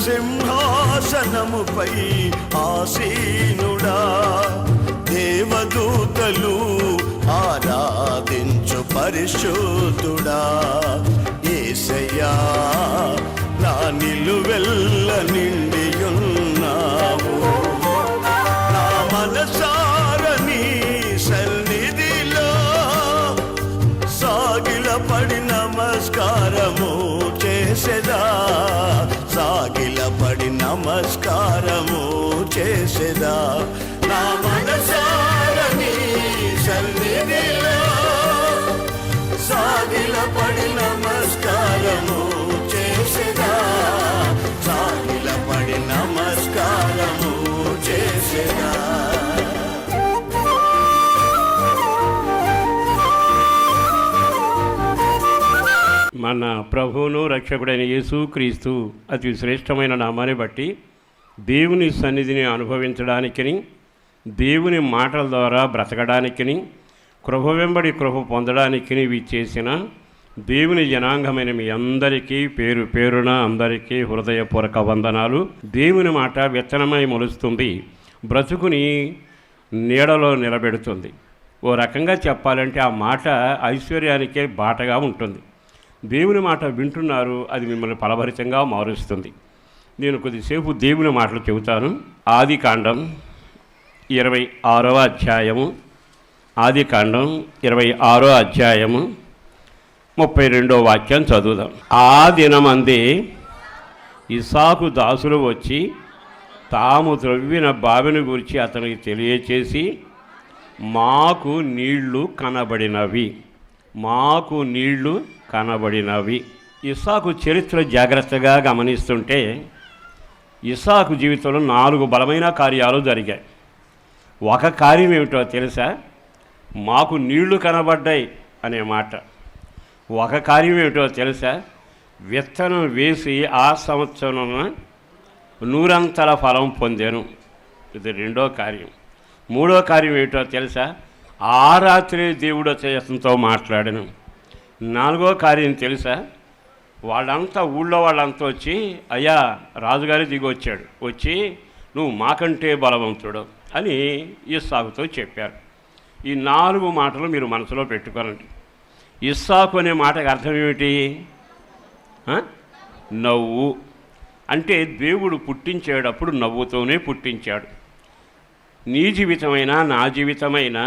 సింహాసనముపై ఆసీనుడా, దేవదూతలు ఆరాధించు పరిశుద్ధుడా, యేసయ్యా నా నిలువెల్ల నిండియున్నావు. నా మనసారని సన్నిధిలో సాగిలపడి నమస్కారము చేసెదా, సాగిలపడి నమస్కారము చేసెదా. నా మనసారని సన్నిధిలో సాగిలపడి నమస్కారము చేసెదా, సాగిలపడి నమస్కారము చేసెదా. మన ప్రభువును రక్షకుడైన యేసుక్రీస్తు అతి శ్రేష్టమైన నామాన్ని బట్టి దేవుని సన్నిధిని అనుభవించడానికిని, దేవుని మాటల ద్వారా బ్రతకడానికిని, కృప వెంబడి కృప పొందడానికిని చేసిన దేవుని జనాంగమైన మీ అందరికీ పేరు పేరున అందరికీ హృదయపూర్వక వందనాలు. దేవుని మాట విత్తనమై మొలుస్తుంది, బ్రతుకుని నీడలో నిలబెడుతుంది. ఓ రకంగా చెప్పాలంటే ఆ మాట ఐశ్వర్యానికే బాటగా ఉంటుంది. దేవుని మాట వింటున్నారు, అది మిమ్మల్ని ఫలభరితంగా మారుస్తుంది. నేను కొద్దిసేపు దేవుని మాటలు చెబుతాను. ఆదికాండం 26వ అధ్యాయము, ఆదికాండం 26వ అధ్యాయము 32వ వాక్యం చదువుదాం. ఆ దినమందే ఇస్సాకు దాసులు వచ్చి తాము త్రవ్విన బావిని గురించి అతనికి తెలియచేసి, మాకు నీళ్లు కనబడినవి, మాకు నీళ్లు కనబడినవి. ఇస్సాకు చరిత్ర జాగ్రత్తగా గమనిస్తుంటే ఇస్సాకు జీవితంలో 4 బలమైన కార్యాలు జరిగాయి. ఒక కార్యం ఏమిటో తెలుసా? మాకు నీళ్లు కనబడ్డాయి అనే మాట. ఒక కార్యం ఏమిటో తెలుసా? విత్తనం వేసి ఆ సంవత్సరం 100 ఫలం పొందాను. ఇది 2వ కార్యం. 3వ కార్యం ఏమిటో తెలుసా? ఆ రాత్రి దేవుడు అతనితో మాట్లాడాను. 4వ కార్యం తెలుసా? వాళ్ళంతా ఊళ్ళో వాళ్ళంతా వచ్చి, అయ్యా రాజుగారి దిగి వచ్చాడు, వచ్చి నువ్వు మాకంటే బలవంతుడు అని ఇస్సాకుతో చెప్పారు. ఈ 4 మాటలు మీరు మనసులో పెట్టుకోనండి. ఇస్సాకు అనే మాటకు అర్థం ఏమిటి? నవ్వు. అంటే దేవుడు పుట్టించేటప్పుడు నవ్వుతోనే పుట్టించాడు. నీ జీవితమైనా నా జీవితమైనా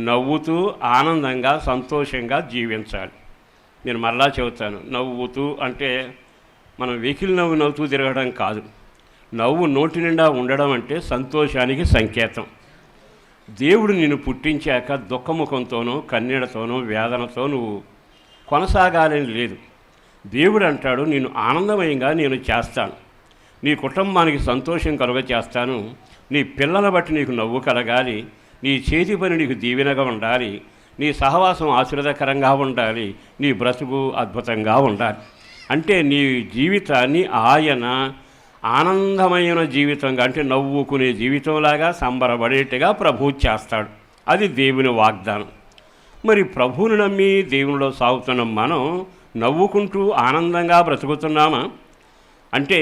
నవ్వుతూ ఆనందంగా సంతోషంగా జీవించాలి. నేను మరలా చెబుతాను, నవ్వుతూ అంటే మనం వెకిలి నవ్వుతూ తిరగడం కాదు. నవ్వు నోటి నిండా ఉండడం అంటే సంతోషానికి సంకేతం. దేవుడు నిన్ను పుట్టించాక దుఃఖముఖంతోనూ కన్నీళ్లతోనూ వేదనతో నువ్వు కొనసాగాలని లేదు. దేవుడు అంటాడు, నేను ఆనందమయంగా నేను చేస్తాను, నీ కుటుంబానికి సంతోషం కలుగ చేస్తాను, నీ పిల్లల బట్టి నీకు నవ్వు కలగాలి, నీ చేతి పని నీకు దీవెనగా ఉండాలి, నీ సహవాసం ఆశీర్వదకరంగా ఉండాలి, నీ బ్రతుకు అద్భుతంగా ఉండాలి. అంటే నీ జీవితాన్ని ఆయన ఆనందమైన జీవితంగా, అంటే నవ్వుకునే జీవితంలాగా సంబరపడేట్టుగా ప్రభువు చేస్తాడు. అది దేవుని వాగ్దానం. మరి ప్రభువుని నమ్మి దేవునిలో సాగుతున్న మనం నవ్వుకుంటూ ఆనందంగా బ్రతుకుతున్నామా? అంటే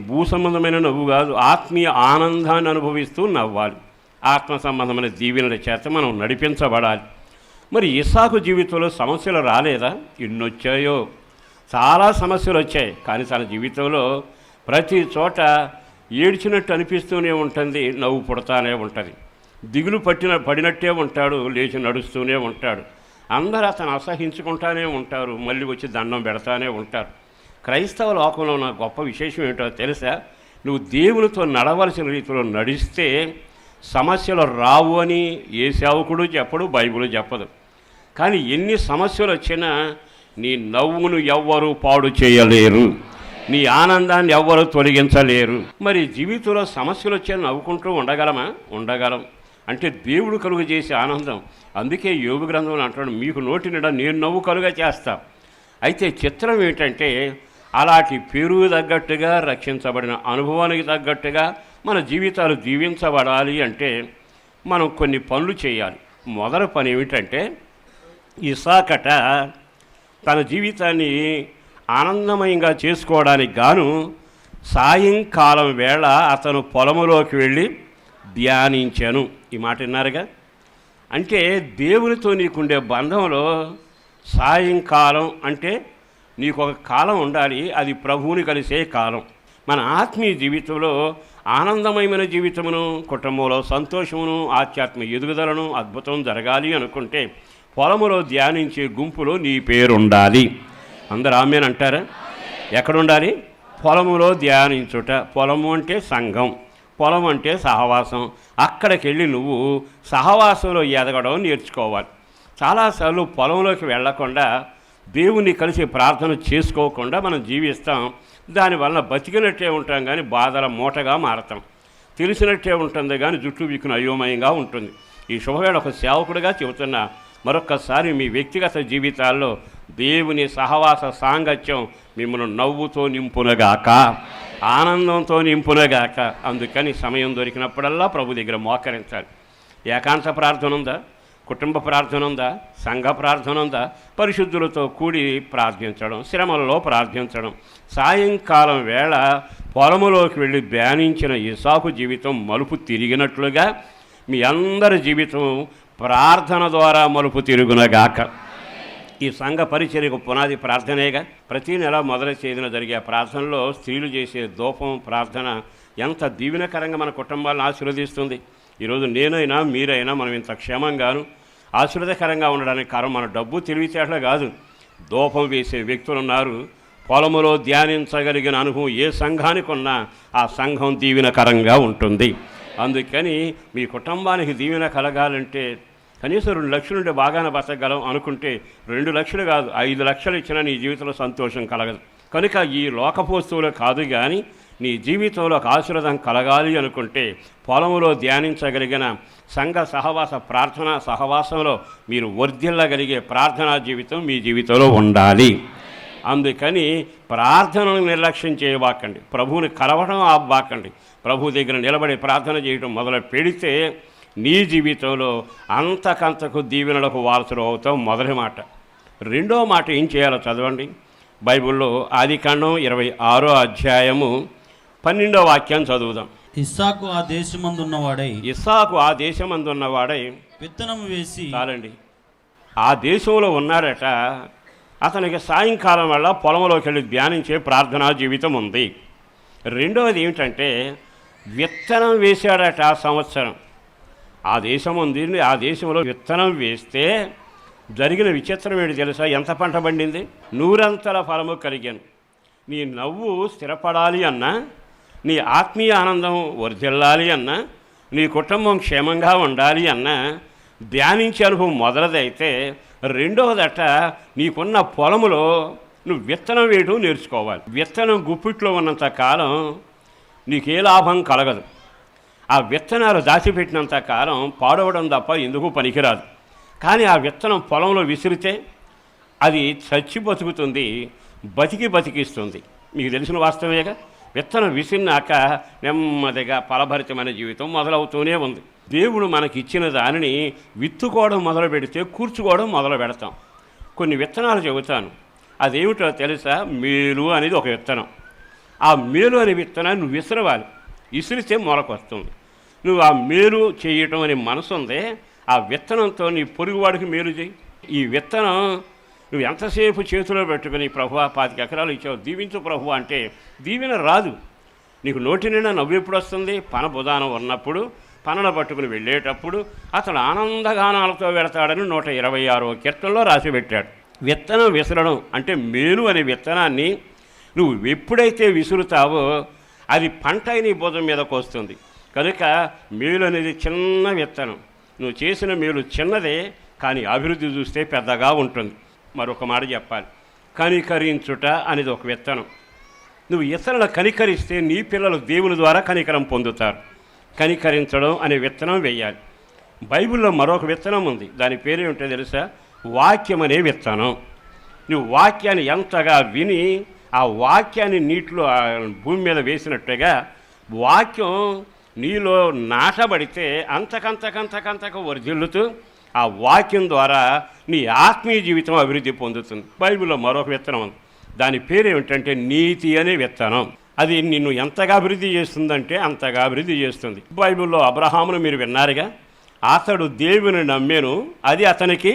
భూ సంబంధమైన నవ్వు కాదు, ఆత్మీయ ఆనందాన్ని అనుభవిస్తూ నవ్వాలి. ఆత్మ సంబంధమైన దీవెనల చేత మనం నడిపించబడాలి. మరి ఇస్సాకు జీవితంలో సమస్యలు రాలేదా? ఎన్నొచ్చాయో, చాలా సమస్యలు వచ్చాయి. కానీ తన జీవితంలో ప్రతి చోట ఏడ్చినట్టు అనిపిస్తూనే ఉంటుంది, నవ్వు పుడతానే ఉంటుంది. దిగులు పడినట్టే ఉంటాడు, లేచి నడుస్తూనే ఉంటాడు. అందరూ అతను అసహించుకుంటానే ఉంటారు, మళ్ళీ వచ్చి దండం పెడతానే ఉంటారు. క్రైస్తవ లోకంలో ఉన్న గొప్ప విశేషం ఏంటో తెలుసా? నువ్వు దేవునితో నడవలసిన రీతిలో నడిస్తే సమస్యలు రావు అని ఏ సేవకుడు చెప్పడు, బైబిల్ చెప్పదు. కానీ ఎన్ని సమస్యలు వచ్చినా నీ నవ్వును ఎవ్వరూ పాడు చేయలేరు, నీ ఆనందాన్ని ఎవ్వరూ తొలగించలేరు. మరి జీవితంలో సమస్యలు వచ్చా నవ్వుకుంటూ ఉండగలమా? ఉండగలం. అంటే దేవుడు కలుగ చేసే ఆనందం. అందుకే యోబు గ్రంథంలో అంటాడు, మీకు నోటి నిండా నేను నవ్వు కలుగ చేస్తా. అయితే చిత్రం ఏంటంటే అలాంటి పేరు తగ్గట్టుగా, రక్షించబడిన అనుభవానికి తగ్గట్టుగా మన జీవితాలు జీవించబడాలి అంటే మనం కొన్ని పనులు చేయాలి. మొదటి పని ఏమిటంటే, ఇస్సాకట తన జీవితాన్ని ఆనందమయంగా చేసుకోవడానికి గాను సాయంకాలం వేళ అతను పొలములోకి వెళ్ళి ధ్యానించాను. ఈ మాట విన్నారుగా. అంటే దేవునితో నీకుండే బంధంలో సాయంకాలం అంటే నీకు ఒక కాలం ఉండాలి, అది ప్రభువుని కలిసే కాలం. మన ఆత్మీయ జీవితంలో ఆనందమయమైన జీవితమును, కుటుంబంలో సంతోషమును, ఆధ్యాత్మిక ఎదుగుదలను, అద్భుతం జరగాలి అనుకుంటే పొలములో ధ్యానించే గుంపులో నీ పేరు ఉండాలి. అందరూ ఆమేన్ అంటారా? ఎక్కడుండాలి? పొలములో ధ్యానించుట. పొలము అంటే సంఘం, పొలం అంటే సహవాసం. అక్కడికి వెళ్ళి నువ్వు సహవాసంలో ఎదగడం నేర్చుకోవాలి. చాలాసార్లు పొలంలోకి వెళ్లకుండా, దేవుని కలిసి ప్రార్థన చేసుకోకుండా మనం జీవిస్తాం. దానివల్ల బతికినట్టే ఉంటాం కానీ బాధల మూటగా మారతాం. తెలిసినట్టే ఉంటుంది కానీ జుట్టు విక్కున అయోమయంగా ఉంటుంది. ఈ శుభవేళ ఒక సేవకుడిగా చెబుతున్నా, మరొక్కసారి మీ వ్యక్తిగత జీవితాల్లో దేవుని సహవాస సాంగత్యం మిమ్మల్ని నవ్వుతో నింపునగాక, ఆనందంతో నింపునగాక. అందుకని సమయం దొరికినప్పుడల్లా ప్రభు దగ్గర మోకరించాలి. ఏకాంత ప్రార్థన ఉందా? కుటుంబ ప్రార్థన ఉందా? సంఘ ప్రార్థన ఉందా? పరిశుద్ధులతో కూడి ప్రార్థించడం, శ్రమలలో ప్రార్థించడం. సాయంకాలం వేళ పొలములోకి వెళ్ళి ధ్యానించిన ఇస్సాకు జీవితం మలుపు తిరిగినట్లుగా మీ అందరి జీవితం ప్రార్థన ద్వారా మలుపు తిరుగునగాక. ఈ సంఘ పరిచర్యకు పునాది ప్రార్థనేగా. ప్రతీ నెల మొదటి తేదీన జరిగే ప్రార్థనలో స్త్రీలు చేసే ధూపం ప్రార్థన ఎంత దీవెనకరంగా మన కుటుంబాలను ఆశీర్వదిస్తుంది. ఈరోజు నేనైనా మీరైనా మనం ఇంత క్షేమంగాను ఆశీర్వదకరంగా ఉండడానికి కారణం మన డబ్బు తెలివితేటలు కాదు. ధూపం వేసే వ్యక్తులు ఉన్నారు. పొలములో ధ్యానించగలిగిన అనుభవం ఏ సంఘానికి ఉన్నా ఆ సంఘం దీవెనకరంగా ఉంటుంది. అందుకని మీ కుటుంబానికి దీవెన కలగాలంటే కనీసం 2 లక్షలు ఉంటే బాగానే బతకగలం అనుకుంటే 2 లక్షలు కాదు, 5 లక్షలు ఇచ్చినా నీ జీవితంలో సంతోషం కలగదు. కనుక ఈ లోకపోస్తువులు కాదు కానీ నీ జీవితంలో ఒక ఆశీర్వాదం కలగాలి అనుకుంటే పొలములో ధ్యానించగలిగిన సంఘ సహవాస ప్రార్థనా సహవాసంలో మీరు వర్ధిల్లగలిగే ప్రార్థనా జీవితం మీ జీవితంలో ఉండాలి. అందుకని ప్రార్థనను నిర్లక్ష్యం చేయబాకండి, ప్రభువుని కలవడం ఆపబాకండి. ప్రభు దగ్గర నిలబడి ప్రార్థన చేయడం మొదలు పెడితే నీ జీవితంలో అంతకంతకు దీవెనలకు వారసులు అవుతావు. మొదటి మాట. రెండో మాట ఏం చేయాలో చదవండి. బైబిల్లో ఆదికాండం 26వ అధ్యాయము 12వ వాక్యాన్ని చదువుదాం. ఇస్సాకు ఆ దేశమందున్నవాడై విత్తనం వేసి చాలండి. ఆ దేశంలో ఉన్నాడట. అతనికి సాయంకాలం వల్ల పొలంలోకి వెళ్ళి ధ్యానించే ప్రార్థనా జీవితం ఉంది. రెండవది ఏమిటంటే విత్తనం వేశాడట. ఆ సంవత్సరం ఆ దేశం ఉంది. ఆ దేశంలో విత్తనం వేస్తే జరిగిన విచిత్రం ఏంటి తెలుసా? ఎంత పంట పండింది? 100 ఫలము కలిగాను. నీ నవ్వు స్థిరపడాలి అన్నా, నీ ఆత్మీయ ఆనందం వర్ధిల్లాలి అన్నా, నీ కుటుంబం క్షేమంగా ఉండాలి అన్నా ధ్యానించే అనుభవం మొదలదైతే, రెండవదట నీకున్న పొలములో నువ్వు విత్తనం వేయడం నేర్చుకోవాలి. విత్తనం గుప్పిట్లో ఉన్నంత కాలం నీకే లాభం కలగదు. ఆ విత్తనాలు దాచిపెట్టినంత కాలం పాడవడం తప్ప ఎందుకు పనికిరాదు. కానీ ఆ విత్తనం పొలంలో విసిరితే అది చచ్చి బతుకుతుంది, బతికిస్తుంది. మీకు తెలిసిన వాస్తవేగా. విత్తనం విసిరినాక నెమ్మదిగా ఫలభరితమైన జీవితం మొదలవుతూనే ఉంది. దేవుడు మనకిచ్చిన దానిని విత్తుకోవడం మొదలు పెడితే కూర్చుకోవడం మొదలు పెడతాం. కొన్ని విత్తనాలు చెబుతాను. అదేమిటో తెలుసా? మేలు అనేది ఒక విత్తనం. ఆ మేలు అనే విత్తనాన్ని నువ్వు విసరవాలి. విసిరితే మొలకొస్తుంది. నువ్వు ఆ మేలు చేయటం అనే మనసు ఉంది. ఆ విత్తనంతో నీ పొరుగువాడికి మేలు చేయి. ఈ విత్తనం నువ్వు ఎంతసేపు చేతిలో పెట్టుకుని ప్రభువా 25 ఎకరాలు ఇచ్చావు దీవించు ప్రభు అంటే దీవెన రాదు. నీకు నోటి నిండా నవ్వు ఎప్పుడు వస్తుంది? పన బుధానం ఉన్నప్పుడు, పనను పట్టుకుని వెళ్ళేటప్పుడు అతను ఆనందగానాలతో వెళతాడని 126వ కీర్తనలో రాసి పెట్టాడు. విత్తనం విసరడం అంటే మేలు అనే విత్తనాన్ని నువ్వు ఎప్పుడైతే విసురుతావో అది పంట నీ భుజం మీదకు వస్తుంది. కనుక మేలు అనేది చిన్న విత్తనం. నువ్వు చేసిన మేలు చిన్నదే, కానీ అభివృద్ధి చూస్తే పెద్దగా ఉంటుంది. మరొక మాట చెప్పాలి, కనికరించుట అనేది ఒక విత్తనం. నువ్వు ఇతరులను కనికరిస్తే నీ పిల్లలు దేవుని ద్వారా కనికరం పొందుతారు. కనికరించడం అనే విత్తనం వేయాలి. బైబిల్లో మరొక విత్తనం ఉంది, దాని పేరేమిటో తెలుసా? వాక్యం అనే విత్తనం. నువ్వు వాక్యాన్ని ఎంతగా విని ఆ వాక్యాన్ని నీటిలో భూమి మీద వేసినట్టుగా వాక్యం నీలో నాటబడితే అంతకంతకు వర్ధిల్లుతూ ఆ వాక్యం ద్వారా నీ ఆత్మీయ జీవితం అభివృద్ధి పొందుతుంది. బైబిల్లో మరొక విత్తనం ఉంది, దాని పేరేమిటంటే నీతి అనే విత్తనం. అది నిన్ను ఎంతగా అభివృద్ధి చేస్తుందంటే అంతగా అభివృద్ధి చేస్తుంది. బైబిల్లో అబ్రహామును మీరు విన్నారుగా, అతడు దేవుని నమ్మెను, అది అతనికి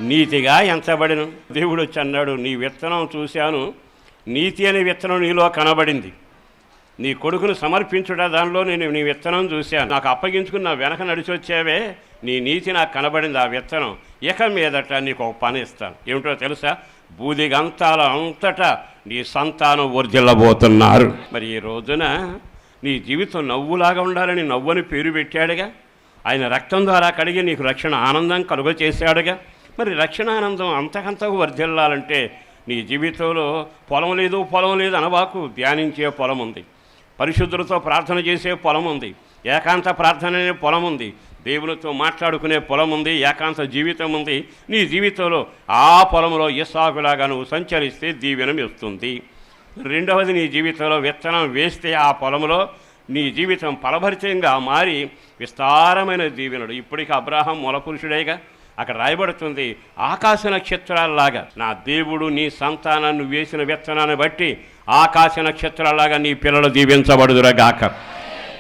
నీతిగా ఎంచబడెను. దేవుడు వచ్చి అన్నాడు, నీ విత్తనం చూశాను, నీతి అనే విత్తనం నీలో కనబడింది. నీ కొడుకును సమర్పించుట దానిలో నేను నీ విత్తనం చూశాను. నాకు అప్పగించుకుని నా వెనక నడిచి వచ్చావే, నీ నీతి నాకు కనబడింది ఆ విత్తనం. ఇక మీదట నీకు ఒక పని ఇస్తాను. ఏమిటో తెలుసా? బూదిగంతాల అంతటా నీ సంతానం వర్ధిల్లబోతున్నారు. మరి ఈ రోజున నీ జీవితం నవ్వులాగా ఉండాలని నవ్వుని పేరు పెట్టాడుగా. ఆయన రక్తం ద్వారా కడిగి నీకు రక్షణ ఆనందం కలుగ చేశాడుగా. మరి రక్షణ ఆనందం అంతకంతకు వర్ధిల్లాలంటే నీ జీవితంలో పొలం లేదు అనవాకు. ధ్యానించే పొలం ఉంది, పరిశుద్ధులతో ప్రార్థన చేసే పొలం ఉంది, ఏకాంత ప్రార్థన అనే పొలం ఉంది, దేవునితో మాట్లాడుకునే పొలం ఉంది, ఏకాంత జీవితం ఉంది. నీ జీవితంలో ఆ పొలంలో ఇస్సాకులాగా నువ్వు సంచరిస్తే దీవెనం వస్తుంది. రెండవది, నీ జీవితంలో విత్తనం వేస్తే ఆ పొలంలో నీ జీవితం ఫలభరితంగా మారి విస్తారమైన దీవెనడు. ఇప్పటికీ అబ్రాహాం మూలపురుషుడేగా. అక్కడ రాయబడుతుంది, ఆకాశ నక్షత్రాలలాగా నా దేవుడు నీ సంతానాన్ని వేసిన విత్తనాన్ని బట్టి ఆకాశ నక్షత్రాలలాగా నీ పిల్లలు దీవించబడుదురగాక.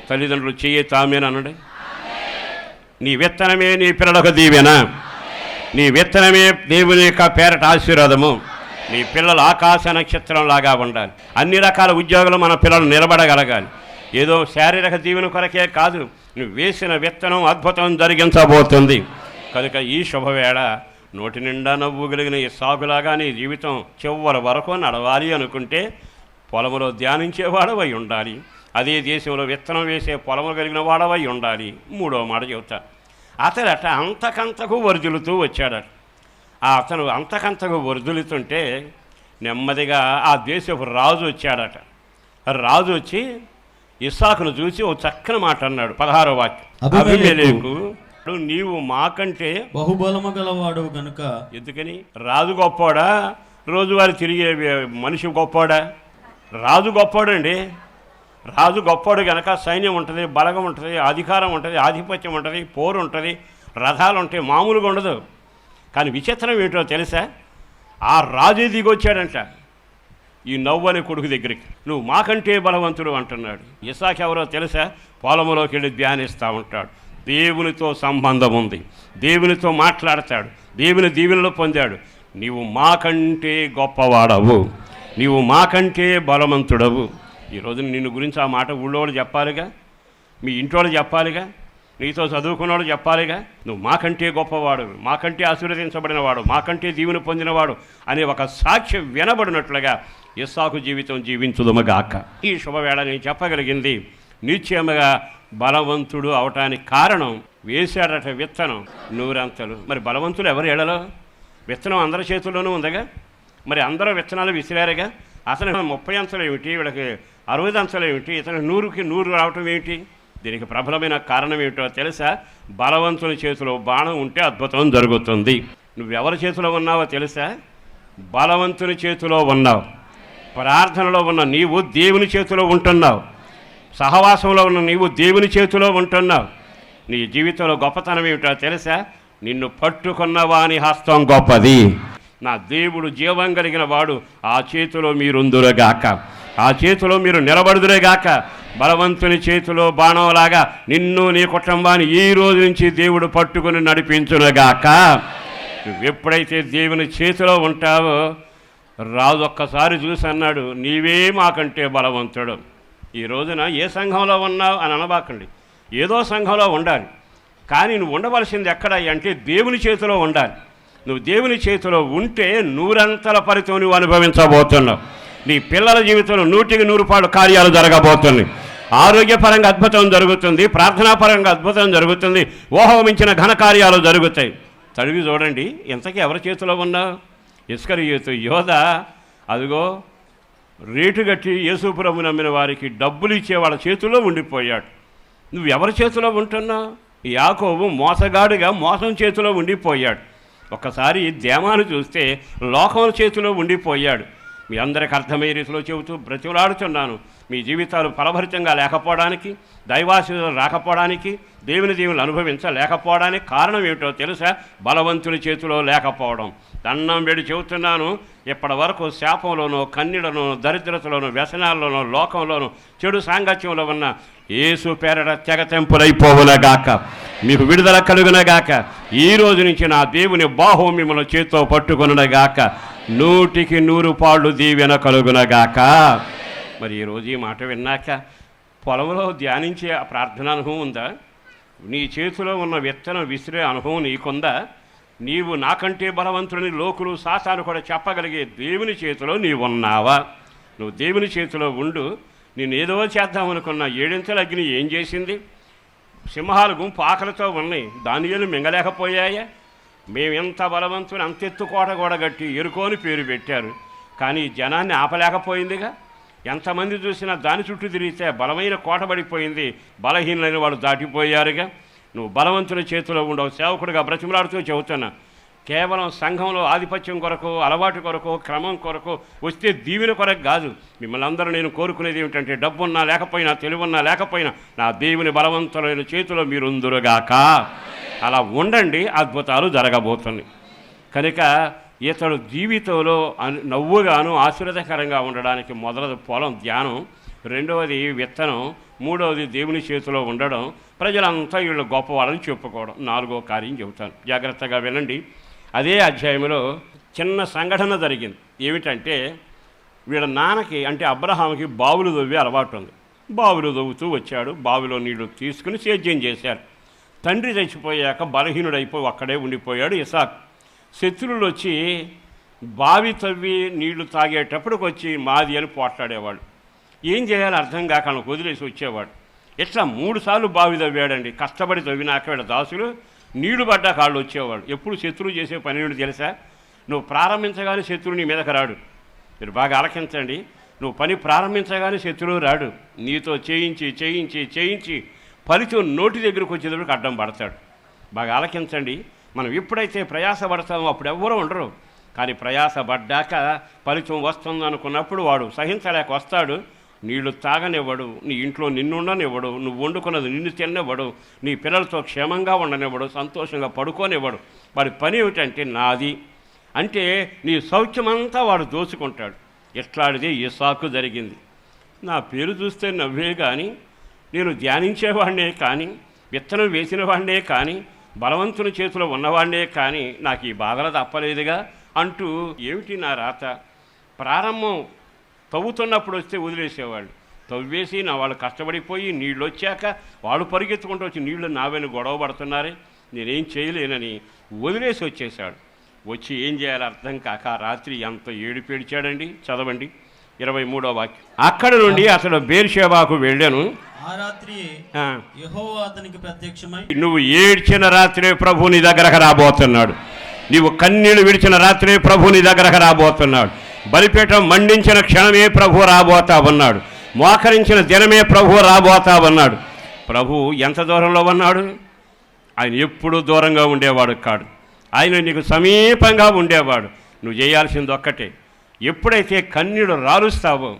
తల్లిదండ్రులు చెయ్యి తామేననండి. నీ విత్తనమే నీ పిల్లలకు దీవెన, నీ విత్తనమే దేవుని యొక్క పేరట ఆశీర్వాదము. నీ పిల్లలు ఆకాశ నక్షత్రంలాగా ఉండాలి. అన్ని రకాల ఉద్యోగాలు మన పిల్లలు నిలబడగలగాలి. ఏదో శారీరక దీవెన కొరకే కాదు, నువ్వు వేసిన విత్తనం అద్భుతం జరిగించబోతుంది. కనుక ఈ శుభవేళ నోటి నిండా నవ్వు కలిగిన ఈ సాగులాగా నీ జీవితం చివరి వరకు నడవాలి అనుకుంటే పొలములో ధ్యానించేవాడవై ఉండాలి. అదే దేశంలో విత్తనం వేసే పొలము కలిగిన వాడవై ఉండాలి. మూడవ మాట చెబుతా, అతడట అంతకంతకు వర్ధులుతూ వచ్చాడట. అతను అంతకంతకు వర్ధులుతుంటే నెమ్మదిగా ఆ దేశపు రాజు వచ్చాడట. రాజు వచ్చి ఇస్సాకును చూసి ఓ చక్కని మాట అన్నాడు. 16వ వాక్యం, అబీమెలెకు నీవు మాకంటే బహుబలము గలవాడు గనుక. ఎందుకని? రాజు గొప్పోడా, రోజువారి తిరిగే మనిషి గొప్పోడా? రాజు గొప్పోడండి. రాజు గొప్పోడు కనుక సైన్యం ఉంటుంది, బలగం ఉంటుంది, అధికారం ఉంటుంది, ఆధిపత్యం ఉంటుంది, పోరు ఉంటుంది, రథాలు ఉంటాయి, మామూలుగా ఉండదు. కానీ విచిత్రం ఏంటో తెలుసా? ఆ రాజు దిగొచ్చాడంట ఈ నవ్వని కొడుకు దగ్గరికి. నువ్వు మాకంటే బలవంతుడు అంటున్నాడు. ఇస్సాకు ఎవరో తెలుసా? పొలంలోకి వెళ్ళి ధ్యానిస్తూ ఉంటాడు. దేవునితో సంబంధం ఉంది, దేవునితో మాట్లాడతాడు, దేవుని దీవెనలు పొందాడు. నీవు మాకంటే గొప్పవాడవు, నీవు మాకంటే బలవంతుడవు. ఈరోజు నిన్ను గురించి ఆ మాట ఊళ్ళోళ్ళు చెప్పాలిగా, మీ ఇంటోళ్ళు చెప్పాలిగా, నీతో చదువుకున్నవాడు చెప్పాలిగా. నువ్వు మాకంటే గొప్పవాడు, మాకంటే ఆశీర్వదించబడినవాడు, మాకంటే దీవెన పొందినవాడు అనే ఒక సాక్ష్యం వినబడినట్లుగా ఇస్సాకు జీవితం జీవించుదుమగాక. ఈ శుభవేళ నేను చెప్పగలిగింది, నిశ్చయముగా బలవంతుడు అవటానికి కారణం వేశాడట విత్తనం 100 అంతలు. మరి బలవంతులు ఎవరు ఏడలో? విత్తనం అందరి చేతుల్లోనూ ఉందగా. మరి అందరూ విత్తనాలు విసిరారుగా. అతను 30 అంతలు ఏమిటి, వీళ్ళకి 60 అంతలు ఏమిటి, ఇతను 100కి 100 రావటం ఏమిటి? దీనికి ప్రబలమైన కారణం ఏమిటో తెలుసా? బలవంతుని చేతిలో బాణం ఉంటే అద్భుతం జరుగుతుంది. నువ్వెవరి చేతిలో ఉన్నావో తెలుసా? బలవంతుని చేతిలో ఉన్నావు. ప్రార్థనలో ఉన్న నీవు దేవుని చేతిలో ఉంటున్నావు. సహవాసంలో ఉన్న నీవు దేవుని చేతిలో ఉంటున్నావు. నీ జీవితంలో గొప్పతనం ఏమిటో తెలుసా? నిన్ను పట్టుకున్న వాని హస్తం గొప్పది. నా దేవుడు జీవం కలిగిన వాడు, ఆ చేతిలో మీరుందురుగాక, ఆ చేతిలో మీరు నిలబడుదురుగాక. బలవంతుని చేతిలో బాణంలాగా నిన్ను నీ కుటుంబాన్ని ఈ రోజు నుంచి దేవుడు పట్టుకుని నడిపించునుగాక. నువ్వెప్పుడైతే దేవుని చేతిలో ఉంటావో, రాజు ఒక్కసారి చూసి అన్నాడు, నీవే మాకంటే బలవంతుడు. ఈ రోజున ఏ సంఘంలో ఉన్నావు అని అనబాకండి. ఏదో సంఘంలో ఉండాలి, కానీ నువ్వు ఉండవలసింది ఎక్కడ అంటే దేవుని చేతిలో ఉండాలి. నువ్వు దేవుని చేతిలో ఉంటే 100 అంతల ఫలితం నువ్వు అనుభవించబోతున్నావు. నీ పిల్లల జీవితంలో 100% కార్యాలు జరగబోతుంది. ఆరోగ్యపరంగా అద్భుతం జరుగుతుంది, ప్రార్థనాపరంగా అద్భుతం జరుగుతుంది, ఊహమించిన ఘనకార్యాలు జరుగుతాయి. చదివి చూడండి, ఇంతకీ ఎవరి చేతిలో ఉన్నా? ఇస్కరియోతు యోధ అదిగో రేటు కట్టి యేసుప్రభు నమ్మిన వారికి డబ్బులు ఇచ్చే వాళ్ళ చేతిలో ఉండిపోయాడు. నువ్వు ఎవరి చేతిలో ఉంటున్నావు? యాకోబు మోసగాడుగా మోసం చేతిలో ఉండిపోయాడు. ఒక్కసారి దేమాను చూస్తే లోకం చేతిలో ఉండిపోయాడు. మీ అందరికి అర్థమయ్యే రీతిలో చెబుతూ బ్రతిమలాడుతున్నాను. మీ జీవితాలు ఫలభరితంగా లేకపోవడానికి, దైవాశీర్వాదాలు రాకపోవడానికి, దేవుని దీవులు అనుభవించలేకపోవడానికి కారణం ఏమిటో తెలుసా? బలవంతుని చేతిలో లేకపోవడం. దండం వేడి చెబుతున్నాను, ఇప్పటి వరకు శాపంలోనూ, కన్నీడలోనూ, దరిద్రతలోనూ, వ్యసనాల్లోనూ, లోకంలోనూ, చెడు సాంగత్యంలో ఉన్న యేసు పేరట తెగతెంపులైపోవునగాక, మీకు విడుదల కలుగునగాక. ఈ రోజు నుంచి నా దేవుని బాహు మిమ్మల్ని చేతితో పట్టుకొనుగాక, 100% దీవెన కలుగునగాక. మరి ఈరోజు ఈ మాట విన్నాక పొలంలో ధ్యానించే ప్రార్థన అనుభవం ఉందా? నీ చేతిలో ఉన్న విత్తనం విసిరే అనుభవం నీకుందా? నీవు నాకంటే బలవంతుడిని లోకులు సాతాను కూడా చెప్పగలిగే దేవుని చేతిలో నీవు ఉన్నావా? నువ్వు దేవుని చేతిలో ఉండు. నేను ఏదో చేద్దామనుకున్న 7 అంచెల అగ్ని ఏం చేసింది? సింహాల గుంపు ఆకలితో ఉన్నాయి, దానియేలు మింగలేకపోయాయా? మేమెంత బలవంతుని అంతెత్తు కోట కూడా గట్టి ఎరుకోని పేరు పెట్టారు, కానీ జనాన్ని ఆపలేకపోయిందిగా. ఎంతమంది చూసినా దాని చుట్టూ తిరిగితే బలమైన కోట పడిపోయింది, బలహీనులైన వాళ్ళు దాటిపోయారుగా. నువ్వు బలవంతుని చేతిలో ఉండవు. సేవకుడిగా బ్రతిమలాడుతూ చెబుతున్నా, కేవలం సంఘంలో ఆధిపత్యం కొరకు, అలవాటు కొరకు, క్రమం కొరకు వస్తే దీవెన కొరకు కాదు. మిమ్మల్ని అందరూ నేను కోరుకునేది ఏమిటంటే, డబ్బున్నా లేకపోయినా, తెలివున్నా లేకపోయినా, నా దేవుని బలవంతులైన చేతిలో మీరు ఉందురుగాక. అలా ఉండండి, అద్భుతాలు జరగబోతున్నాయి. కనుక ఇతడు జీవితంలో నవ్వుగాను ఆశీర్వదకరంగా ఉండడానికి మొదలది పొలం ధ్యానం, రెండవది విత్తనం, మూడవది దేవుని చేతిలో ఉండడం, ప్రజలంతా వీళ్ళు గొప్పవాళ్ళని చెప్పుకోవడం. 4వ కార్యం చెబుతాను, జాగ్రత్తగా వినండి. అదే అధ్యాయంలో చిన్న సంఘటన జరిగింది. ఏమిటంటే, వీళ్ళ నాన్నకి అంటే అబ్రహాముకి బావులు దవ్వే అలవాటు ఉంది. బావులు దవ్వుతూ వచ్చాడు, బావిలో నీళ్లు తీసుకుని సేద్యం చేశారు. తండ్రి చచ్చిపోయాక బలహీనుడైపోయి అక్కడే ఉండిపోయాడు ఇసాక్. శత్రువులు వచ్చి బావి తవ్వి నీళ్లు తాగేటప్పటికి వచ్చి మాది అని పోట్లాడేవాడు. ఏం చేయాలో అర్థం కాక ఆయనకు వదిలేసి వచ్చేవాడు. ఇట్లా 3 సార్లు బావి తవ్వాడండి. కష్టపడి తవ్వినాక వీళ్ళ దాసులు నీళ్లు పడ్డా కాళ్ళు వచ్చేవాడు. ఎప్పుడు శత్రువు చేసే పని ఏమిటి తెలుసా? నువ్వు ప్రారంభించగానే శత్రువు నీ మీదకి రాడు. మీరు బాగా ఆలకించండి. నువ్వు పని ప్రారంభించగానే శత్రువు రాడు. నీతో చేయించి చేయించి చేయించి ఫలితం నోటి దగ్గరకు వచ్చేటప్పటికి అడ్డం పడతాడు. బాగా ఆలకించండి. మనం ఎప్పుడైతే ప్రయాసపడతామో అప్పుడు ఎవ్వరూ ఉండరు, కానీ ప్రయాసపడ్డాక ఫలితం వస్తుందనుకున్నప్పుడు వాడు సహించలేక వస్తాడు. నీళ్లు తాగనివ్వడు, నీ ఇంట్లో నిన్ను ఉండనివ్వడు, నువ్వు వండుకున్నది నిన్ను తిననివ్వడు, నీ పిల్లలతో క్షేమంగా ఉండనివ్వడు, సంతోషంగా పడుకోనివ్వడు. వాడి పని ఏమిటంటే నాది అంటే నీ సౌఖ్యమంతా వాడు దోచుకుంటాడు. ఇట్లాంటిది ఇస్సాకు జరిగింది. నా పేరు చూస్తే నవ్వే కానీ, నేను ధ్యానించేవాడినే కానీ, విత్తనం వేసిన వాడినే కానీ, బలవంతుని చేతిలో ఉన్నవాడినే కానీ నాకు ఈ బాధలు తప్పలేదుగా అంటూ, ఏమిటి నా రాత? ప్రారంభం తవ్వుతున్నప్పుడు వస్తే వదిలేసేవాళ్ళు, తవ్వేసి నా వాళ్ళు కష్టపడిపోయి నీళ్ళు వచ్చాక వాళ్ళు పరిగెత్తుకుంటూ వచ్చి నీళ్లు నావని గొడవ పడుతున్నారే, నేనేం చేయలేనని వదిలేసి వచ్చేసాడు. వచ్చి ఏం చేయాలో అర్థం కాక రాత్రి ఎంత ఏడిపేడిచాడండి. చదవండి 23వ వాక్యం. అక్కడ నుండి అతడు బేర్షెబాకు వెళ్ళాను. ఆ రాత్రి యెహోవా అతనికి ప్రత్యక్షమై, నువ్వు ఏడ్చిన రాత్రే ప్రభు నీ దగ్గరకు రాబోతున్నాడు. నీవు కన్నీళ్లు విడిచిన రాత్రే ప్రభు నీ దగ్గరకు రాబోతున్నాడు. బలిపీఠం మండించిన క్షణమే ప్రభు రాబోతా ఉన్నాడు. మోకరించిన దినమే ప్రభు రాబోతా ఉన్నాడు. ప్రభు ఎంత దూరంలో ఉన్నాడు? ఆయన ఎప్పుడూ దూరంగా ఉండేవాడు కాడు. ఆయన నీకు సమీపంగా ఉండేవాడు. నువ్వు చేయాల్సింది ఒక్కటే, ఎప్పుడైతే కన్నీడు రాలుస్తావో,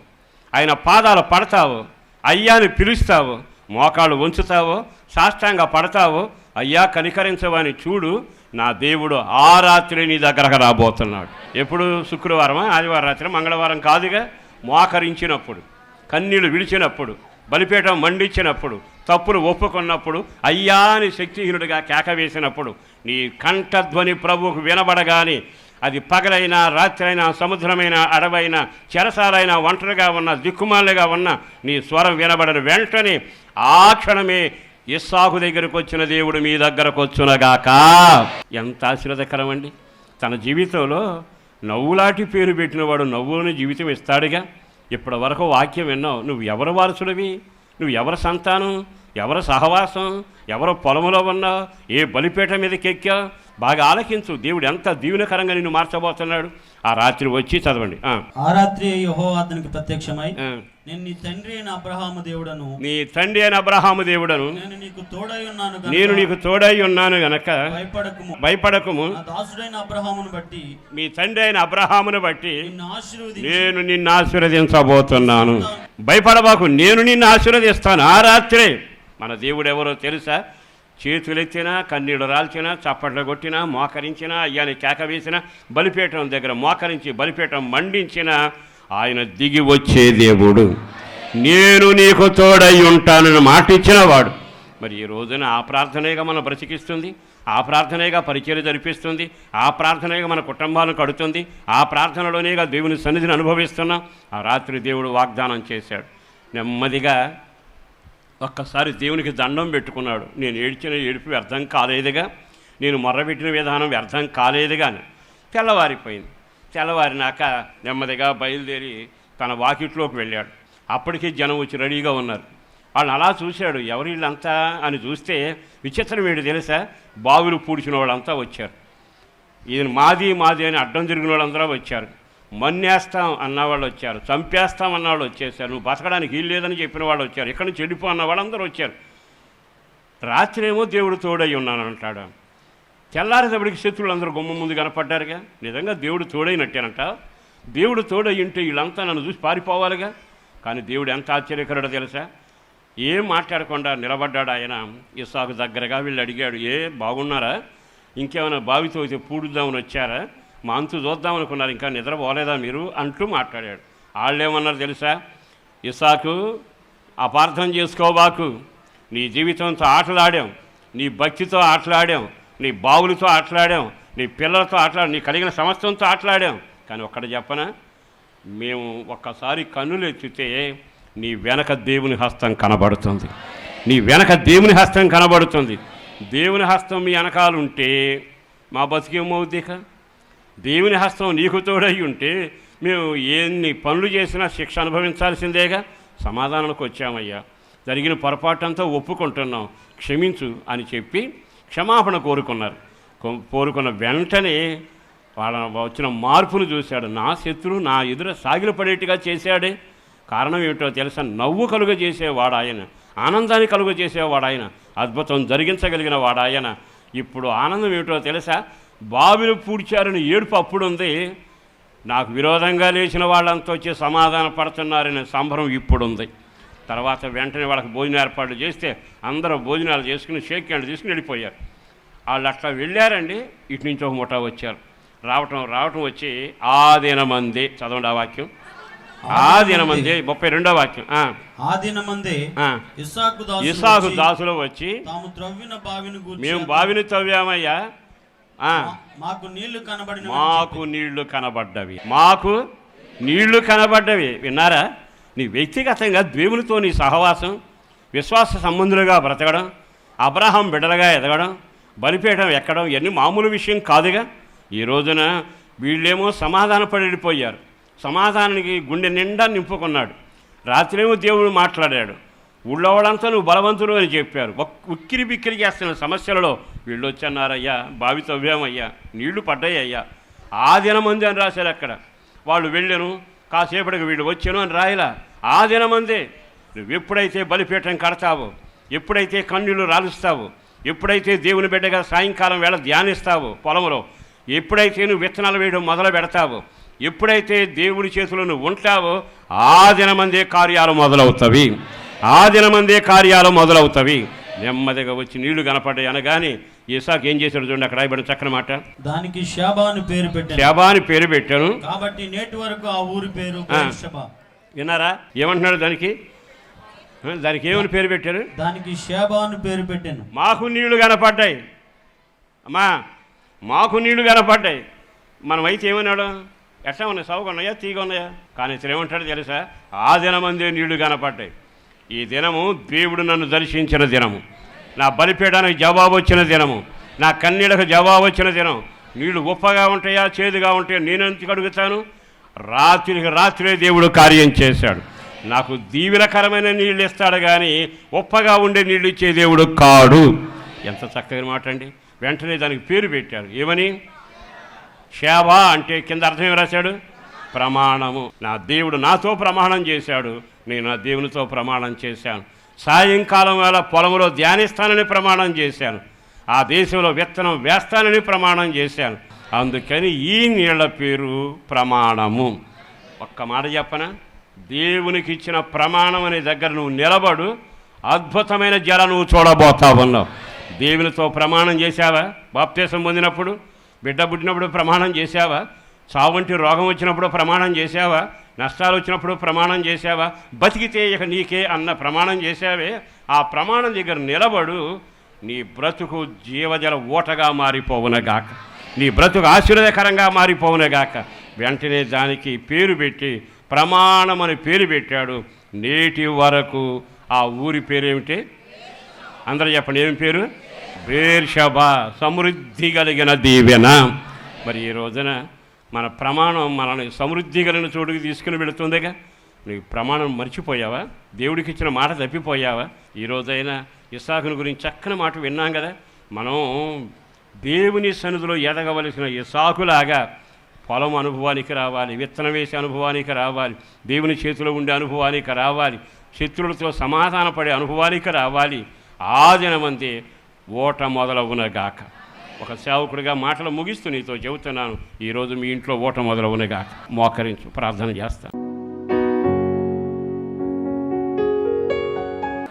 ఆయన పాదాలు పడతావో, అయ్యాని పిలుస్తావో, మోకాళ్ళు వంచుతావో, సాష్టాంగ పడతావో, అయ్యా కనికరించవని చూడు, నా దేవుడు ఆ రాత్రి నీ దగ్గరకు రాబోతున్నాడు. ఎప్పుడు? శుక్రవారమా, ఆదివారం రాత్రి, మంగళవారం కాదుగా. మోకరించినప్పుడు, కన్నీళ్ళు విడిచినప్పుడు, బలిపీఠం మండించినప్పుడు, తప్పులు ఒప్పుకున్నప్పుడు, అయ్యా అని శక్తిహీనుడిగా కేక వేసినప్పుడు, నీ కంఠధ్వని ప్రభువుకు వినబడగానే, అది పగలైనా రాత్రైనా, సముద్రమైన అడవైనా, చెరసాలైనా, ఒంటరిగా ఉన్న, దిక్కుమాలుగా ఉన్న నీ స్వరం వినబడిన వెంటనే ఆ క్షణమే ఇస్సాకు దగ్గరకు వచ్చిన దేవుడు మీ దగ్గరకు వచ్చునగాక. ఎంత ఆశీర్వదకరం అండి. తన జీవితంలో నవ్వులాంటి పేరు పెట్టినవాడు నవ్వుని జీవితం ఇస్తాడుగా. ఇప్పటి వరకు వాక్యం విన్నావు. నువ్వు ఎవరి వారసుడివి? నువ్వు ఎవరి సంతానం? ఎవరి సహవాసం? ఎవరి పొలంలో ఉన్నావు? ఏ బలిపీఠ మీదకి ఎక్కావు? బాగా ఆలకించు. దేవుడు ఎంత దీవెనకరంగా నిన్ను మార్చబోతున్నాడు. ఆ రాత్రి వచ్చి చదవండి. ఆ రాత్రి యెహోవా అతనికి ప్రత్యక్షమై, నేను నీ తండ్రి అయిన అబ్రహాము దేవుడను, నీ తండ్రి అయిన అబ్రహాము దేవుడను, నేను నీకు తోడై ఉన్నాను గనక భయపడకుము. నా దాసుడైన అబ్రహామును బట్టి, మీ తండ్రి అయిన అబ్రహామును బట్టి నేను నిన్ను ఆశీర్వదించి ఆశీర్వదించబోతున్నాను. భయపడబాకు, నేను నిన్ను ఆశీర్వదిస్తాను. ఆ రాత్రే మన దేవుడు ఎవరో తెలుసా? చేతులెత్తినా, కన్నీళ్లు రాల్చినా, చప్పట్లు కొట్టినా, మోకరించినా, అయ్యాని కేక వేసినా, బలిపీఠం దగ్గర మోకరించి బలిపీఠం మండించిన ఆయన దిగి వచ్చే దేవుడు. నేను నీకు తోడై ఉంటానని మాట ఇచ్చినవాడు. మరి ఈ రోజున ఆ ప్రార్థనేగా మనం బ్రతికిస్తుంది, ఆ ప్రార్థనేగా పరిచర్య జరిపిస్తుంది, ఆ ప్రార్థనేగా మన కుటుంబాలను కడుతుంది, ఆ ప్రార్థనలోనేగా దేవుని సన్నిధిని అనుభవిస్తున్నాం. ఆ రాత్రి దేవుడు వాగ్దానం చేశాడు. నెమ్మదిగా ఒక్కసారి దేవునికి దండం పెట్టుకున్నాడు. నేను ఏడ్చిన ఏడుపు వ్యర్థం కాలేదుగా, నేను మొర్రబెట్టిన విధానం వ్యర్థం కాలేదుగా అని. తెల్లవారిపోయింది. తెల్లవారినాక నెమ్మదిగా బయలుదేరి తన వాకిట్లోకి వెళ్ళాడు. అప్పటికే జనం వచ్చి రెడీగా ఉన్నారు. వాళ్ళని అలా చూశాడు. ఎవరు వీళ్ళంతా అని చూస్తే విచిత్రం ఏంటి తెలుసా? బావులు పూడ్చిన వాళ్ళంతా వచ్చారు. ఇది మాది అని అడ్డం తిరిగిన వాళ్ళందరూ వచ్చారు. మన్నేస్తాం అన్నవాళ్ళు వచ్చారు, చంపేస్తాం అన్నవాళ్ళు వచ్చేసారు, నువ్వు బతకడానికి వీలు లేదని చెప్పిన వాళ్ళు వచ్చారు, ఎక్కడి నుంచి వెళ్ళిపో అన్న వాళ్ళందరూ వచ్చారు. రాత్రి ఏమో దేవుడు తోడై ఉన్నాను అంటాడు. తెల్లారేటప్పటికి శత్రువులందరూ గుమ్మ ముందు కనపడ్డారుగా. నిజంగా దేవుడు తోడైనట్టేనంట. దేవుడు తోడై ఉంటే వీళ్ళంతా నన్ను చూసి పారిపోవాలిగా. కానీ దేవుడు ఎంత ఆశ్చర్యకరుడో తెలుసా? ఏం మాట్లాడకుండా నిలబడ్డాడు ఆయన. ఇస్సాకు దగ్గరగా వీళ్ళు అడిగాడు, బాగున్నారా? ఇంకేమైనా బావితో అయితే పూడుద్దామని వచ్చారా? మా అంతు చూద్దామనుకున్నారు, ఇంకా నిద్రపోలేదా మీరు అంటూ మాట్లాడాడు. వాళ్ళేమన్నారు తెలుసా? ఇస్సాకు, అపార్థం చేసుకోబాకు, నీ జీవితంతో ఆటలాడాం, నీ భక్తితో ఆటలాడాం, నీ బావులతో ఆటలాడాం, నీ పిల్లలతో నీ కలిగిన సమస్తంతో ఆటలాడాం. కానీ ఒక్కడ చెప్పనా, మేము ఒక్కసారి కన్నులు ఎత్తితే నీ వెనక దేవుని హస్తం కనబడుతుంది. నీ వెనక దేవుని హస్తం కనబడుతుంది. దేవుని హస్తం మీ వెనకాలుంటే మా బతికేమవుద్దిక. దేవుని హస్తం నీకు తోడై ఉంటే మేము ఎన్ని పనులు చేసినా శిక్ష అనుభవించాల్సిందేగా. సమాధానానికి వచ్చామయ్యా, జరిగిన పొరపాటంతా ఒప్పుకుంటున్నాం, క్షమించు అని చెప్పి క్షమాపణ కోరుకున్నారు. కోరుకున్న వెంటనే వాళ్ళ వచ్చిన మార్పును చూశాడు. నా శత్రువు నా ఎదుర సాగిలపడేట్టుగా చేశాడే. కారణం ఏమిటో తెలుసా? నవ్వు కలుగజేసేవాడు ఆయన, ఆనందాన్ని కలుగజేసేవాడు ఆయన, అద్భుతం జరిగించగలిగిన వాడు ఆయన. ఇప్పుడు ఆనందం ఏమిటో తెలుసా? బావిలు పూడ్చారని ఏడుపు అప్పుడుంది, నాకు విరోధంగా లేచిన వాళ్ళంతా వచ్చి సమాధాన పడుతున్నారనే సంబరం ఇప్పుడుంది. తర్వాత వెంటనే వాళ్ళకి భోజనం ఏర్పాట్లు చేస్తే అందరూ భోజనాలు చేసుకుని షేక్ హ్యాండ్ తీసుకుని వెళ్ళిపోయారు. వాళ్ళు అట్లా వెళ్ళారండి. ఇటు నుంచి ఒక ముఠా వచ్చారు. రావటం వచ్చి ఆ దినమందే, చదవండి ఆ వాక్యం, ఆ దినమందే 32వ వాక్యం. ఆ దినమందే ఇస్సాకు దాసులు వచ్చి, మేము బావిని తవ్వామయ్యా, మాకు నీళ్లు కనబడ్డవి. విన్నారా? నీ వ్యక్తిగతంగా దేవునితో నీ సహవాసం, విశ్వాస సంబంధులుగా బ్రతకడం, అబ్రహాం బిడ్డలుగా ఎదగడం, బలిపీఠం ఎక్కడం ఇవన్నీ మామూలు విషయం కాదుగా. ఈ రోజున వీళ్ళేమో సమాధాన పడిపోయారు. సమాధానానికి గుండె నిండా నింపుకున్నాడు. రాత్రేమో దేవుడు మాట్లాడాడు. ఊళ్ళో వాళ్ళంతా నువ్వు బలవంతుడు అని చెప్పారు. ఉక్కిరి బిక్కిరి చేస్తున్న సమస్యలలో వీళ్ళు వచ్చన్నారయ్యా, బావి తవ్వామయ్యా, నీళ్లు పడ్డాయ్యా, ఆ దినమంది అని రాశారు అక్కడ. వాళ్ళు వెళ్ళాను, కాసేపటికి వీళ్ళు వచ్చాను అని రాయలా. ఆ దినమందే. నువ్వు ఎప్పుడైతే బలిపీఠం కడతావో, ఎప్పుడైతే కన్నీళ్లు రాలుస్తావో, ఎప్పుడైతే దేవుని బిడ్డగా సాయంకాలం వేళ ధ్యానిస్తావో పొలంలో, ఎప్పుడైతే నువ్వు విత్తనాలు వేయడం మొదలు పెడతావో, ఎప్పుడైతే దేవుడి చేతిలో నువ్వు ఉంటావో, ఆ దినమందే కార్యాలు మొదలవుతవి. ఆ దినమందే కార్యాలు మొదలవుతవి. నెమ్మదిగా వచ్చి నీళ్లు కనపడ్డాయి అనగానే ఇస్సాకు ఏం చేశాడు చూడండి, అక్కడ రాయబడిన చక్కని మాట. దానికి షేబా అని పేరు పెట్టాను. కాబట్టి నేటి వరకు ఆ ఊరి పేరు షేబా. విన్నారా ఏమంటున్నాడు? దానికి ఏమని పేరు పెట్టారు? దానికి షేబా అని పేరు పెట్టాను. మాకు నీళ్లు కనపడ్డాయి అమ్మా, మాకు నీళ్లు కనపడ్డాయి. మనం అయితే ఏమన్నాడు? ఎట్లా ఉన్నాయి? సౌగా ఉన్నాయా, తీగ ఉన్నాయా? కానీ ఇతను ఏమంటాడు తెలుసా? ఆ దినమందే నీళ్లు కనపడ్డాయి. ఈ దినము దేవుడు నన్ను దర్శించిన దినము, నా బలిపీఠానికి జవాబు వచ్చిన దినము, నా కన్నీళ్లకు జవాబు వచ్చిన దినం, నీళ్లు ఉప్పగా ఉంటాయా చేదుగా ఉంటాయా నేను ఎందుకు అడుగుతాను? రాత్రికి రాత్రే దేవుడు కార్యం చేశాడు. నాకు దీవెనకరమైన నీళ్ళు ఇస్తాడు కానీ ఉప్పగా ఉండే నీళ్ళు ఇచ్చే దేవుడు కాడు. ఎంత చక్కగా మాట అండి. వెంటనే దానికి పేరు పెట్టారు. ఏమని? షేబా అంటే కింద అర్థం ఏమి రాశాడు? ప్రమాణము. నా దేవుడు నాతో ప్రమాణం చేశాడు, నేను నా దేవునితో ప్రమాణం చేశాను. సాయంకాలం వేళ పొలంలో ధ్యానిస్తానని ప్రమాణం చేశాను, ఆ దేశంలో విత్తనం వేస్తానని ప్రమాణం చేశాను. అందుకని ఈ నీళ్ల పేరు ప్రమాణము. ఒక్క మాట చెప్పనా? దేవునికి ఇచ్చిన ప్రమాణం అనే దగ్గర నువ్వు నిలబడు, అద్భుతమైన జల నువ్వు చూడబోతా ఉన్నావు. దేవునితో ప్రమాణం చేశావా? బాప్తీసం పొందినప్పుడు, బిడ్డ పుట్టినప్పుడు ప్రమాణం చేశావా? చావంటి రోగం వచ్చినప్పుడు ప్రమాణం చేశావా? నష్టాలు వచ్చినప్పుడు ప్రమాణం చేశావా? బతికితే ఇక నీకే అన్న ప్రమాణం చేశావే. ఆ ప్రమాణం దగ్గర నిలబడు. నీ బ్రతుకు జీవజల ఊటగా మారిపోవునగాక, నీ బ్రతుకు ఆశీర్వాదకరంగా మారిపోవునగాక. వెంటనే దానికి పేరు పెట్టి ప్రమాణం అని పేరు పెట్టాడు. నేటి వరకు ఆ ఊరి పేరేమిటి? అందరూ చెప్పండి, ఏమి పేరు? బేర్షెబా, సమృద్ధి కలిగిన దీవెన. మరి ఈ రోజున మన ప్రమాణం మనల్ని సమృద్ధి కలిగిన చోటుకి తీసుకుని వెళుతుందిగా. నీకు ప్రమాణం మర్చిపోయావా? దేవుడికి ఇచ్చిన మాట తప్పిపోయావా? ఈ రోజైనా ఇస్సాకుని గురించి చక్కని మాట విన్నాం కదా. మనం దేవుని సన్నిధిలో ఎదగవలసిన ఇస్సాకులాగా పొలం అనుభవానికి రావాలి, విత్తనం వేసే అనుభవానికి రావాలి, దేవుని చేతిలో ఉండే అనుభవానికి రావాలి, శత్రువులతో సమాధానపడే అనుభవానికి రావాలి. ఆ దినమంతే ఓట మొదలవునగాక. ఒక సేవకుడిగా మాటలు ముగిస్తూ నీతో చెబుతున్నాను, ఈరోజు మీ ఇంట్లో ఓట మొదలవునగాక. మోకరించు, ప్రార్థన చేస్తాను.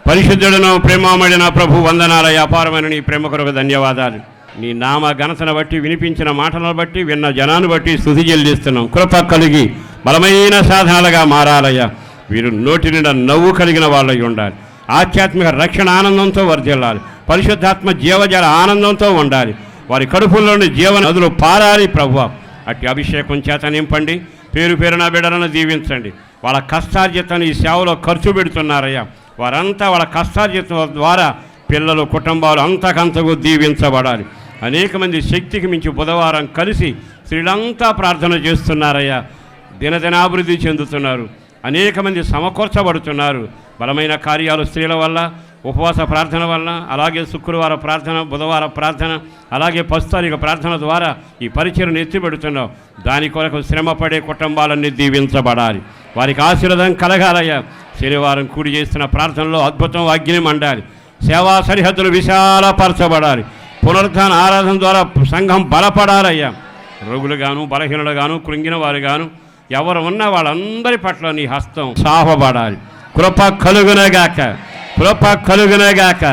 పరిశుద్ధుడను ప్రేమామడిన ప్రభు, వందనాలయ. అపారమైన నీ ప్రేమ కొరకు ధన్యవాదాలు. నీ నామ ఘనతను బట్టి, వినిపించిన మాటలను బట్టి, విన్న జనాన్ని బట్టి స్తుతి చెల్లిస్తున్నాం. కృప కలిగి బలమైన సాధనాలుగా మారాలయ్యా. వీరు నోటి నిండా నవ్వు కలిగిన వాళ్ళై ఉండాలి. ఆధ్యాత్మిక రక్షణ ఆనందంతో వర్ధిల్లాలి. పరిశుద్ధాత్మ జీవజల ఆనందంతో ఉండాలి. వారి కడుపుల్లోని జీవ నదులు పారాలి ప్రభువా. అట్టి అభిషేకం చేత నింపండి. పేరు పేరున బిడ్డలను దీవించండి. వాళ్ళ కష్టార్జితను ఈ సేవలో ఖర్చు పెడుతున్నారయ్యా. వారంతా వాళ్ళ కష్టార్జితం ద్వారా పిల్లలు, కుటుంబాలు అంతకంతకు దీవించబడాలి. అనేక మంది శక్తికి మించి బుధవారం కలిసి స్త్రీలంతా ప్రార్థన చేస్తున్నారయ్యా. దినదినాభివృద్ధి చెందుతున్నారు. అనేక మంది సమకూర్చబడుతున్నారు. బలమైన కార్యాలు స్త్రీల వల్ల, ఉపవాస ప్రార్థన వల్ల, అలాగే శుక్రవార ప్రార్థన, బుధవార ప్రార్థన, అలాగే పస్తారిక ప్రార్థన ద్వారా ఈ పరిచయం ఎత్తిపెడుతున్నావు. దాని కొరకు శ్రమపడే కుటుంబాలన్నీ దీవించబడాలి. వారికి ఆశీర్వాదం కలగాలయ్యా. శనివారం కూడి చేస్తున్న ప్రార్థనలో అద్భుతం అగ్ని మండాలి. సేవా సరిహద్దులు విశాలపరచబడాలి. పునరుద్ధాన ఆరాధన ద్వారా సంఘం బలపడాలయ్యా. రోగులుగాను, బలహీనులుగాను, కృంగిన వారుగాను ఎవరు ఉన్నా వాళ్ళందరి పట్ల నీ హస్తం సాహపడాలి. కృప కలుగునగాక, కృప కలుగునగాక,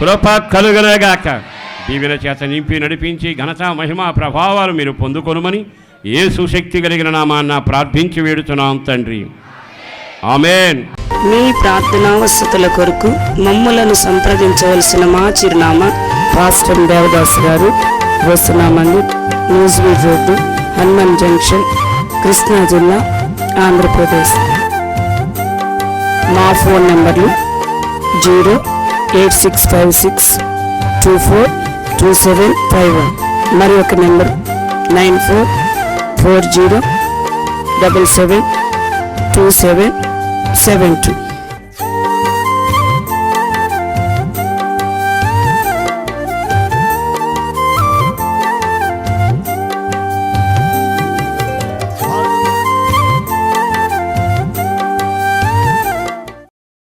కృప కలుగునగాక. దీవెన చేత నింపి నడిపించి ఘనత, మహిమ, ప్రభావాలు మీరు పొందుకొనుమని యేసు శక్తి కలిగిన నామాన్న ప్రార్థించి వేడుతున్నాం తండ్రి. ఆమేన్. మీ ప్రార్థనావసతుల కొరకు మమ్మలను సంప్రదించవలసిన మా చిరునామా: పాస్టర్ దేవదాస్ గారు, వస్తున్నామంది, న్యూజివీడ్ రోడ్డు, హనుమాన్ జంక్షన్, కృష్ణా జిల్లా, ఆంధ్రప్రదేశ్. మా ఫోన్ నెంబర్లు 08656242751, మరి ఒక నెంబర్ 9440772772.